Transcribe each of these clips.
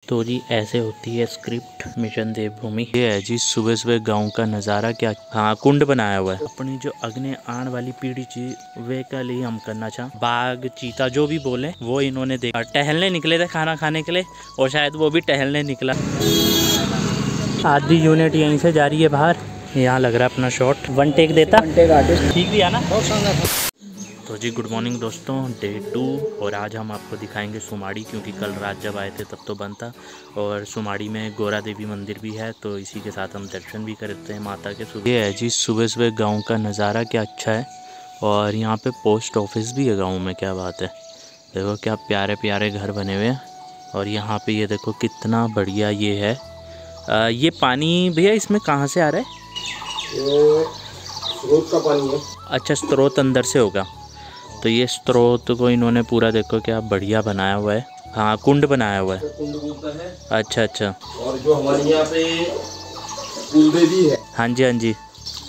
तो जी ऐसे होती है स्क्रिप्ट मिशन देवभूमि। ये है जी सुबह सुबह गांव का नज़ारा। क्या हाँ कुंड बनाया हुआ है। अपनी जो अगने आने वाली पीढ़ी थी वे का लिए हम करना चाह बाघ चीता जो भी बोले वो इन्होंने देखा। टहलने निकले थे खाना खाने के लिए और शायद वो भी टहलने निकला। आधी यूनिट यहीं से जा रही है बाहर। यहाँ लग रहा है अपना शॉट वन टेक देता ठीक भी है ना। तो जी गुड मॉर्निंग दोस्तों, डे 2 और आज हम आपको दिखाएंगे सुमाड़ी, क्योंकि कल रात जब आए थे तब तो बंद था और सुमाड़ी में गोरा देवी मंदिर भी है, तो इसी के साथ हम दर्शन भी करते हैं माता के। सुबह ये है जी सुबह सुबह गांव का नज़ारा, क्या अच्छा है। और यहाँ पे पोस्ट ऑफिस भी है गाँव में, क्या बात है। देखो क्या प्यारे प्यारे घर बने हुए हैं। और यहाँ पर ये देखो कितना बढ़िया ये है। ये पानी भैया इसमें कहाँ से आ रहा है? ये स्रोत का पानी है। अच्छा स्रोत अंदर से होगा। तो ये स्रोत को इन्होंने पूरा देखो क्या बढ़िया बनाया हुआ है। हाँ कुंड बनाया हुआ है। कुंड बोलता है। अच्छा अच्छा। और जो हमारे यहाँ पे कुल देवी है, हाँ जी हाँ जी,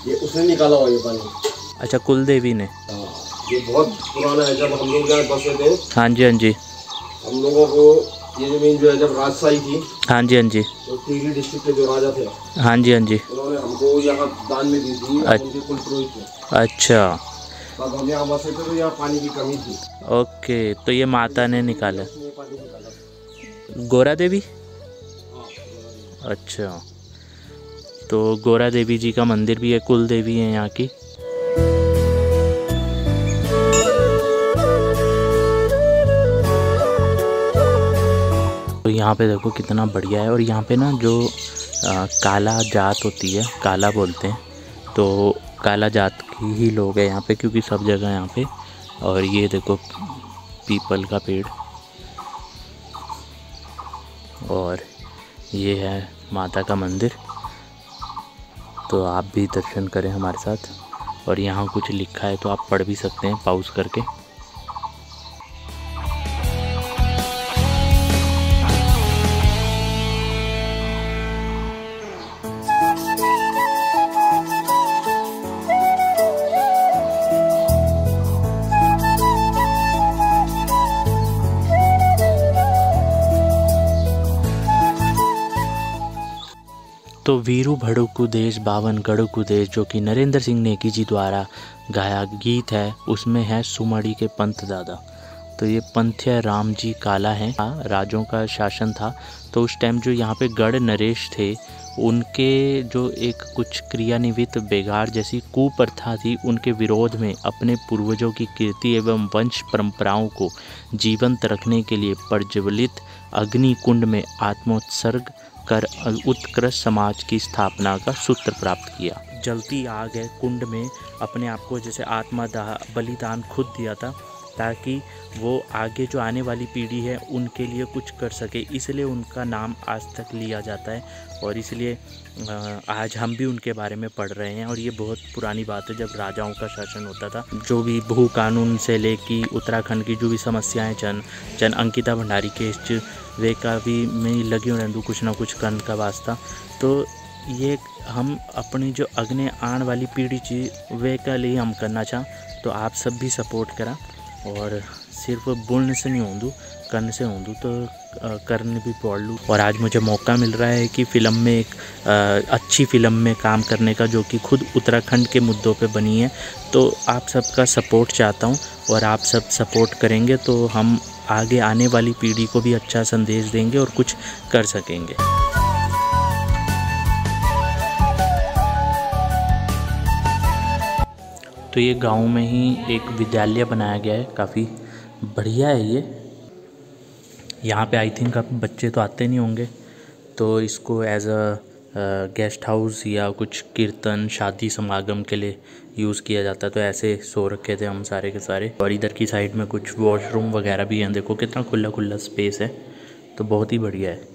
ये उसने निकाला हुआ ये पानी। अच्छा कुल देवी ने। हाँ ये बहुत पुराना है। जब हम लोग यहाँ बसे थे, हाँ जी हाँ जी, हम लोगों को ये जमीन जो है जब राजशाही थी, हाँ जी हाँ जी, तो टिहरी डिस्ट्रिक्ट के जो राजा थे, हाँ जी हाँ जी, उन्होंने हमको यहाँ दान में दी थी। उनके कुल पुरोहित थे। अच्छा तब हम यहाँ बसे थे तो यहाँ पानी की कमी थी। ओके, तो ये माता ने निकाला उसने पानी निकाला। गोरा देवी। हाँ, अच्छा, तो गोरा देवी जी का मंदिर भी है, कुल देवी है यहाँ की। तो यहाँ पे देखो कितना बढ़िया है। और यहाँ पे ना जो काला जात होती है, काला बोलते हैं, तो काला जात की ही लोग हैं यहाँ पे, क्योंकि सब जगह यहाँ पे। और ये देखो पीपल का पेड़, और ये है माता का मंदिर। तो आप भी दर्शन करें हमारे साथ। और यहाँ कुछ लिखा है तो आप पढ़ भी सकते हैं पॉज करके। तो वीरू भड़कू देश बावन गढ़कू देश, जो कि नरेंद्र सिंह नेगी जी द्वारा गाया गीत है, उसमें है सुमाड़ी के पंत दादा। तो ये पंथ है राम जी काला है। राजों का शासन था, तो उस टाइम जो यहाँ पे गढ़ नरेश थे, उनके जो एक कुछ क्रियान्वित बेगार जैसी कुप्रथा थी, उनके विरोध में अपने पूर्वजों की कीर्ति एवं वंश परंपराओं को जीवंत रखने के लिए प्रज्वलित अग्नि कुंड में आत्मोत्सर्ग कर उत्कृष्ट समाज की स्थापना का सूत्र प्राप्त किया। जलती आग है कुंड में, अपने आप को जैसे बलिदान खुद दिया था, ताकि वो आगे जो आने वाली पीढ़ी है उनके लिए कुछ कर सके, इसलिए उनका नाम आज तक लिया जाता है। और इसलिए आज हम भी उनके बारे में पढ़ रहे हैं। और ये बहुत पुरानी बात है, जब राजाओं का शासन होता था, जो भी भू कानून से लेके उत्तराखंड की जो भी समस्याएं जन अंकिता भंडारी केस वे का भी में लगी रहूँ कुछ ना कुछ करने का वास्ता। तो ये हम अपनी जो अगने आने वाली पीढ़ी थी वे का लिए हम करना चाह, तो आप सब भी सपोर्ट करा। और सिर्फ बोलने से नहीं होंदू, करने से होंदू, तो करने भी पड़ लूँ। और आज मुझे मौका मिल रहा है कि फ़िल्म में एक अच्छी फ़िल्म में काम करने का, जो कि खुद उत्तराखंड के मुद्दों पे बनी है। तो आप सबका सपोर्ट चाहता हूँ, और आप सब सपोर्ट करेंगे तो हम आगे आने वाली पीढ़ी को भी अच्छा संदेश देंगे और कुछ कर सकेंगे। तो ये गांव में ही एक विद्यालय बनाया गया है, काफ़ी बढ़िया है ये। यहाँ पे आई थिंक अब बच्चे तो आते नहीं होंगे, तो इसको एज अ गेस्ट हाउस या कुछ कीर्तन शादी समागम के लिए यूज़ किया जाता है। तो ऐसे सो रखे थे हम सारे के सारे। और इधर की साइड में कुछ वॉशरूम वगैरह भी हैं, देखो कितना खुला खुला स्पेस है, तो बहुत ही बढ़िया है।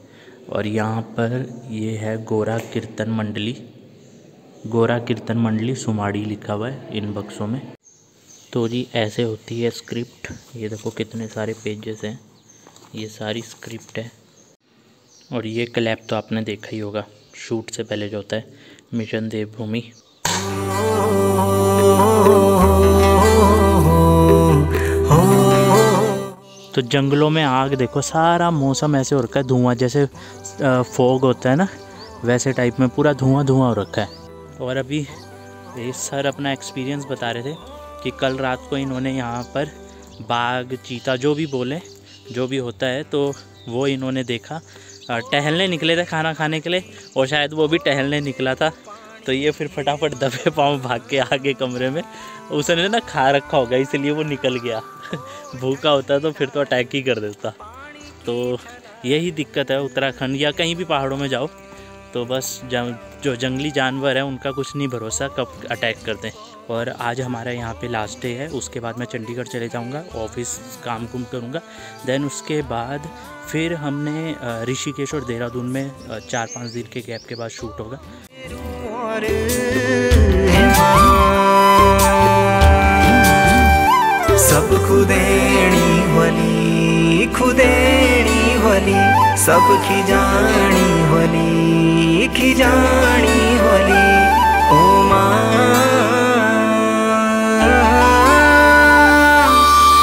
और यहाँ पर ये है गोरा कीर्तन मंडली सुमाड़ी लिखा हुआ है इन बक्सों में। तो जी ऐसे होती है स्क्रिप्ट। ये देखो कितने सारे पेजेस हैं, ये सारी स्क्रिप्ट है। और ये क्लैप तो आपने देखा ही होगा, शूट से पहले जो होता है, मिशन देवभूमि। तो जंगलों में आग देखो, सारा मौसम ऐसे हो रखा है, धुआं जैसे फॉग होता है ना, वैसे टाइप में पूरा धुआं धुआं हो रखा है। और अभी ये सर अपना एक्सपीरियंस बता रहे थे कि कल रात को इन्होंने यहाँ पर बाघ, चीता, जो भी बोले, जो भी होता है, तो वो इन्होंने देखा। टहलने निकले थे खाना खाने के लिए, और शायद वो भी टहलने निकला था, तो ये फिर फटाफट दबे पाँव भाग के आगे कमरे में। उसने ना खा रखा होगा इसलिए वो निकल गया। भूखा होता तो फिर तो अटैक ही कर देता। तो यही दिक्कत है उत्तराखंड या कहीं भी पहाड़ों में जाओ तो बस जो जंगली जानवर है उनका कुछ नहीं भरोसा कब अटैक करते हैं। और आज हमारा यहाँ पे लास्ट डे है, उसके बाद मैं चंडीगढ़ चले जाऊँगा, ऑफिस काम कुम करूँगा। देन उसके बाद फिर हमने ऋषिकेश और देहरादून में 4-5 दिन के गैप के बाद शूट होगा। सब खुदेणी होली, खुदेणी होली, सब खिजानी होली, खिजानी होली। ओ माँ,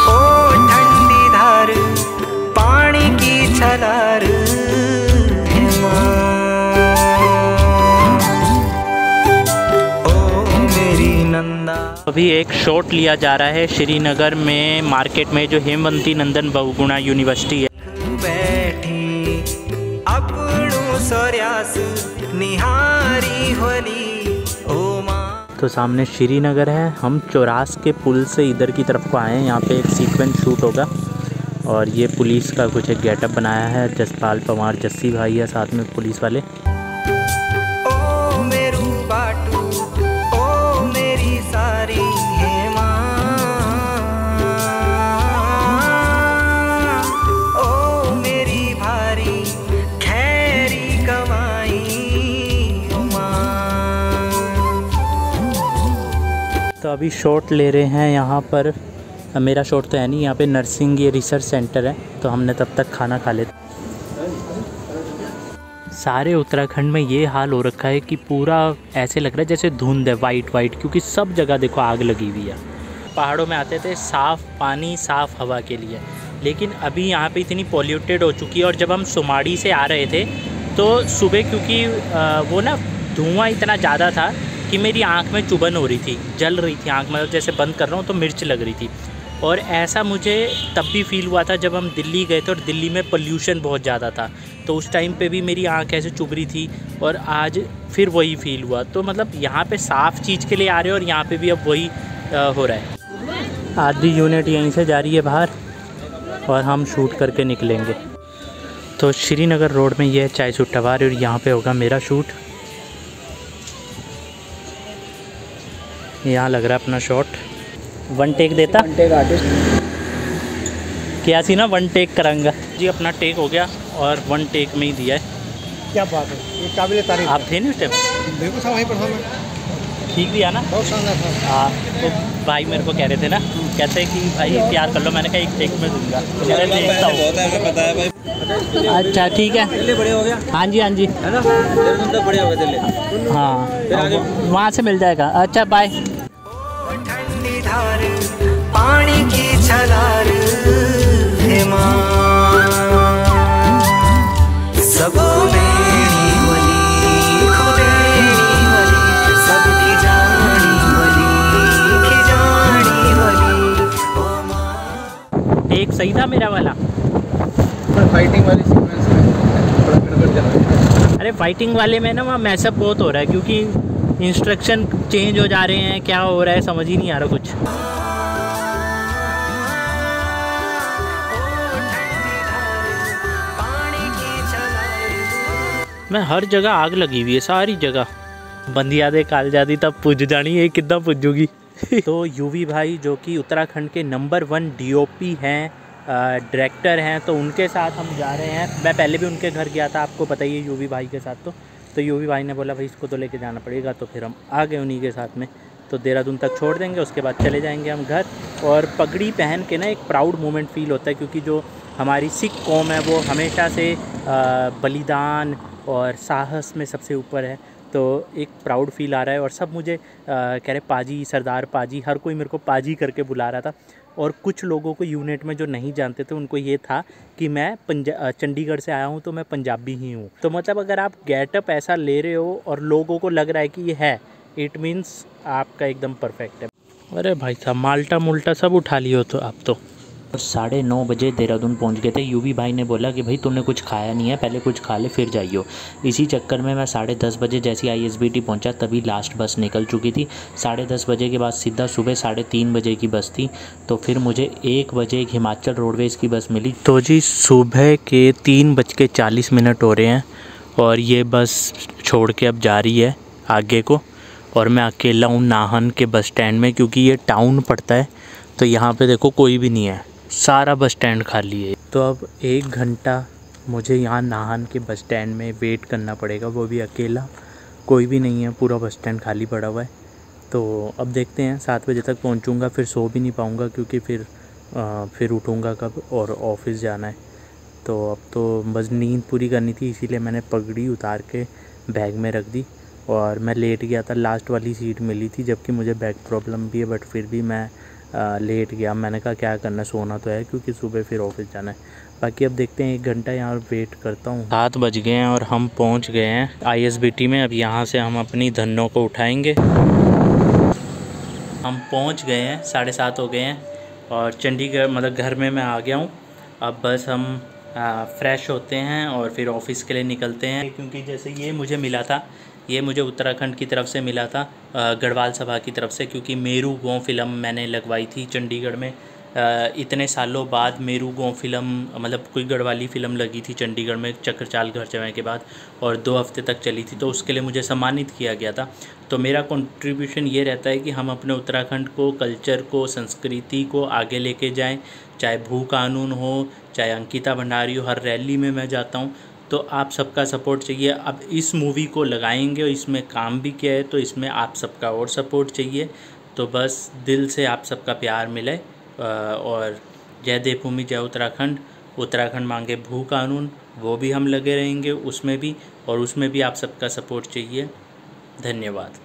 ओ ठंडी धार पानी की छलार, अभी एक शॉट लिया जा रहा है श्रीनगर में मार्केट में, जो हेमवंती नंदन बहुगुणा यूनिवर्सिटी है। बैठी अपनों सोर्यास निहारी होली, ओ माँ। तो सामने श्रीनगर है, हम चौरास के पुल से इधर की तरफ को आए हैं। यहाँ पे एक सीक्वेंस शूट होगा और ये पुलिस का कुछ एक गेटअप बनाया है। जसपाल पवार, जस्सी भाई है साथ में पुलिस वाले। तो अभी शॉट ले रहे हैं यहाँ पर, मेरा शॉट तो है नहीं, यहाँ पे नर्सिंग ये रिसर्च सेंटर है, तो हमने तब तक खाना खा लेते। सारे उत्तराखंड में ये हाल हो रखा है कि पूरा ऐसे लग रहा है जैसे धुंध है, वाइट, क्योंकि सब जगह देखो आग लगी हुई है। पहाड़ों में आते थे साफ़ पानी, साफ़ हवा के लिए, लेकिन अभी यहाँ पे इतनी पॉल्यूटेड हो चुकी है। और जब हम सुमाड़ी से आ रहे थे तो सुबह, क्योंकि वो ना धुआं इतना ज़्यादा था कि मेरी आँख में चुभन हो रही थी, जल रही थी आँख, मतलब जैसे बंद कर रहा हूँ तो मिर्च लग रही थी। और ऐसा मुझे तब भी फील हुआ था जब हम दिल्ली गए थे और दिल्ली में पोल्यूशन बहुत ज़्यादा था, तो उस टाइम पे भी मेरी आँख ऐसे चुभ रही थी, और आज फिर वही फील हुआ। तो मतलब यहाँ पे साफ़ चीज़ के लिए आ रहे हैं और यहाँ पे भी अब वही हो रहा है। आधी यूनिट यहीं से जा रही है बाहर और हम शूट करके निकलेंगे। तो श्रीनगर रोड में ये है चाय सुट्टा बार, और यहाँ पे होगा मेरा शूट। यहाँ लग रहा है अपना शॉट। 1 टेक देता, 1 टेक आर्टिस्ट क्या सी ना 1 टेक करांगा जी। अपना टेक हो गया और 1 टेक में ही दिया है। क्या बात है, ये काबिल तारीफ। आप थे नहीं उस टाइम? बिल्कुल था, वहीं पर था मैं। ठीक दिया ना, बहुत शानदार था। हाँ, तो भाई मेरे को कह रहे थे ना, कहते हैं कि भाई प्यार कर लो, मैंने कहा 1 टेक में दूंगा। पता है भाई। अच्छा ठीक है, दिल्ली बड़े हो गया। हाँ जी, हाँ जी, है ना, देहरादून तक बड़े हो गए दिल्ली। हाँ, वहाँ से मिल जाएगा। अच्छा बाय। ठंडी धार पानी की छलार, हे माँ, सब खुदेनी होली, खुदेनी होली, सब खिजानी होली, खिजानी होली, ओ माँ। टेक सही था मेरा वाला? फाइटिंग वाली सीक्वेंस में थोड़ा गड़बड़ चल रहा है। अरे फाइटिंग वाले में ना वहाँ मैसअप बहुत हो रहा है, क्योंकि इंस्ट्रक्शन चेंज हो जा रहे हैं, क्या हो रहा है समझ ही नहीं आ रहा कुछ। मैं हर जगह आग लगी हुई है, सारी जगह। बंदिया दे काल जाती तब पुज जानी है, कितना पुजूगी। तो यूवी भाई जो कि उत्तराखंड के नंबर 1 DOP हैं, डायरेक्टर हैं, तो उनके साथ हम जा रहे हैं। मैं पहले भी उनके घर गया था, आपको पता ही है, यूवी भाई के साथ। तो यूवी भाई ने बोला भाई इसको तो लेके जाना पड़ेगा, तो फिर हम आ गए उन्हीं के साथ में। तो देहरादून तक छोड़ देंगे, उसके बाद चले जाएंगे हम घर। और पगड़ी पहन के ना एक प्राउड मोमेंट फ़ील होता है, क्योंकि जो हमारी सिख कौम है वो हमेशा से बलिदान और साहस में सबसे ऊपर है। तो एक प्राउड फील आ रहा है। और सब मुझे कह रहे पाजी, सरदार पाजी, हर कोई मेरे को पाजी करके बुला रहा था। और कुछ लोगों को यूनिट में जो नहीं जानते थे उनको ये था कि मैं चंडीगढ़ से आया हूँ तो मैं पंजाबी ही हूँ। तो मतलब अगर आप गेटअप ऐसा ले रहे हो और लोगों को लग रहा है कि ये है, इट मीन्स आपका एकदम परफेक्ट है। अरे भाई साहब माल्टा मुल्टा सब उठा लियो तो आप तो। 9:30 बजे देहरादून पहुंच गए थे। यूवी भाई ने बोला कि भाई तूने कुछ खाया नहीं है, पहले कुछ खा ले फिर जाइयो। इसी चक्कर में मैं 10:30 बजे जैसी ISBT पहुंचा तभी लास्ट बस निकल चुकी थी। 10:30 बजे के बाद सीधा सुबह 3:30 बजे की बस थी। तो फिर मुझे 1 बजे एक हिमाचल रोडवेज़ की बस मिली। तो जी सुबह के 3:40 हो रहे हैं और ये बस छोड़ के अब जा रही है आगे को, और मैं अकेला हूँ नाहन के बस स्टैंड में, क्योंकि ये टाउन पड़ता है। तो यहाँ पे देखो कोई भी नहीं है, सारा बस स्टैंड खाली है। तो अब 1 घंटा मुझे यहाँ नाहन के बस स्टैंड में वेट करना पड़ेगा, वो भी अकेला, कोई भी नहीं है, पूरा बस स्टैंड खाली पड़ा हुआ है। तो अब देखते हैं 7 बजे तक पहुँचूँगा, फिर सो भी नहीं पाऊँगा क्योंकि फिर उठूँगा कब और ऑफिस जाना है। तो अब तो बस नींद पूरी करनी थी, इसीलिए मैंने पगड़ी उतार के बैग में रख दी और मैं लेट गया था। लास्ट वाली सीट मिली थी, जबकि मुझे बैक प्रॉब्लम भी है, बट फिर भी मैं लेट गया। मैंने कहा क्या करना, सोना तो है क्योंकि सुबह फिर ऑफिस जाना है। बाकी अब देखते हैं, 1 घंटा यहाँ वेट करता हूँ। 7 बज गए हैं और हम पहुँच गए हैं ISBT में। अब यहाँ से हम अपनी धन्नों को उठाएंगे। हम पहुँच गए हैं, 7:30 हो गए हैं और चंडीगढ़ मतलब घर में मैं आ गया हूँ। अब बस हम फ्रेश होते हैं और फिर ऑफिस के लिए निकलते हैं। क्योंकि जैसे ये मुझे मिला था, ये मुझे उत्तराखंड की तरफ से मिला था, गढ़वाल सभा की तरफ से, क्योंकि मेरू गाँव फ़िल्म मैंने लगवाई थी चंडीगढ़ में। इतने सालों बाद मेरू गाँव फ़िल्म मतलब कोई गढ़वाली फ़िल्म लगी थी चंडीगढ़ में चक्रचाल घर चढ़ने के बाद, और 2 हफ्ते तक चली थी। तो उसके लिए मुझे सम्मानित किया गया था। तो मेरा कंट्रीब्यूशन ये रहता है कि हम अपने उत्तराखंड को, कल्चर को, संस्कृति को आगे लेके जाएं। चाहे भू कानून हो, चाहे अंकिता भंडारी हो, हर रैली में मैं जाता हूँ। तो आप सबका सपोर्ट चाहिए। अब इस मूवी को लगाएंगे और इसमें काम भी किया है, तो इसमें आप सबका और सपोर्ट चाहिए। तो बस दिल से आप सबका प्यार मिले। और जय देवभूमि जय उत्तराखंड, उत्तराखंड मांगे भू कानून, वो भी हम लगे रहेंगे उसमें भी, और उसमें भी आप सबका सपोर्ट चाहिए। धन्यवाद।